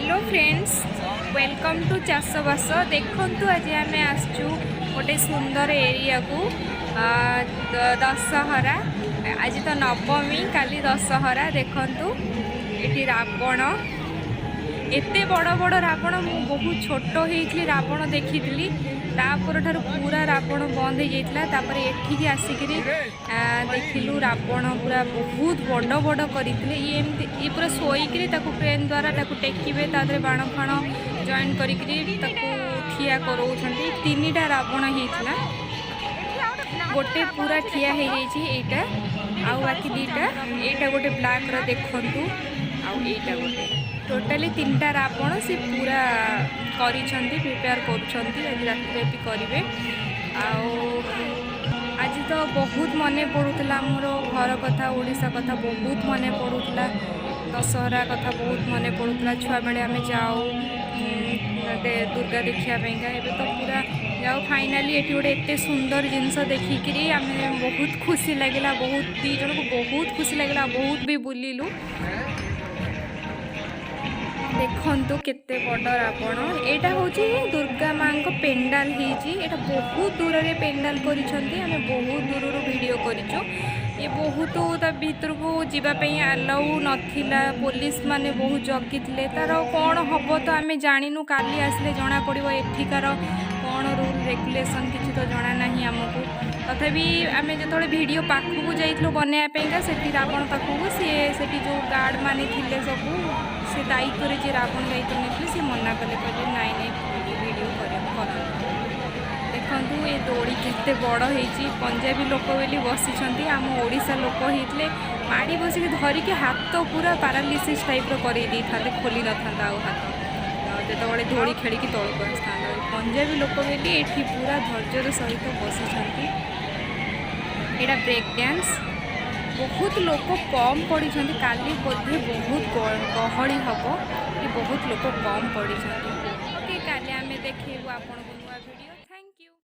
Hello friends, welcome to Chashbas. देखु आज आम आसचु गोटे सुंदर एरिया को दशहरा। आज तो नवमी, काली दशहरा। देखु ये रावण, एते बड़ बड़ रावण मु बहुत छोट होती रावण देखी तापर ठार पूरा रावण बंद हो जाता। एठिकी आसिक देखिलु रावण पूरा बहुत बड़ बड़ करते। ये पूरा शोक ट्रेन द्वारा टेकिबे तादरे बाण फाण जॉइन ठिया कराउछन। तीनटा रावण होता, गोटे पूरा ठिया हो जाइए आउ बाकी दीटा एटा गोटे ब्लैक रो देखंतु आउटा गोटे टोटाली तीनटा रावण से पूरा करिसेंती प्रिपेयर करुछंती। आज राति भी करेंगे। आज तो बहुत मन पड़ूला मोर घर कथा ओडिशा कथा बहुत मन पड़ूला। दशहरा कथा बहुत मन पड़ूला। छुआ बेले आम जाऊ दुर्गा देखापा एवं तो पूरा जाओ फाइनाली ये गोटे एत सुंदर जिनस देखिकी आम बहुत खुशी लगे। बहुत दी जन को बहुत खुशी लगे। बहुत भी बुलिलु। देखु केते बड़ रावण। यहाँ हूँ दुर्गा माँ को पेंडाल होता बहुत दूर रे पेंडाल करिसेंती। आम बहुत दूर वीडियो करिचु। ये बहुत भीतर को जीवाई आलाउ नथिला। पुलिस माने बहुत जगी तार कौन हम तो आम जानू। काली आसले जना पड़ो एठिकार कौन रूल रेगुलेशन किसी तो जना ना आमको। तथापि आम जो वीडियो पाखक जाइलु बनवाईका से रावण पाखक सी जो गार्ड माने थिले सब से दायित्व जी रावण दायित्व नहीं सी मना कले कहले नाई नाई वीडियो कर। देखु ये दौड़ी केते बड़ होती। पंजाबी लोक बोली बसी आम ओडिशा लोक होते माड़ी बसिक धरिकी हाथ पूरा पारालीसीस टाइप कर खोली न था हाथ जो दौड़ी खेलिकी तौक आसता। पंजाबी लोक बोली ये पूरा धैर्यर सहित बसी। यहाँ ब्रेक डांस बहुत लोक कम पड़ी। काली बोधे बहुत गहली हम कि बहुत लोक कम पड़ी। काली आम देखू आपन नुआ वीडियो।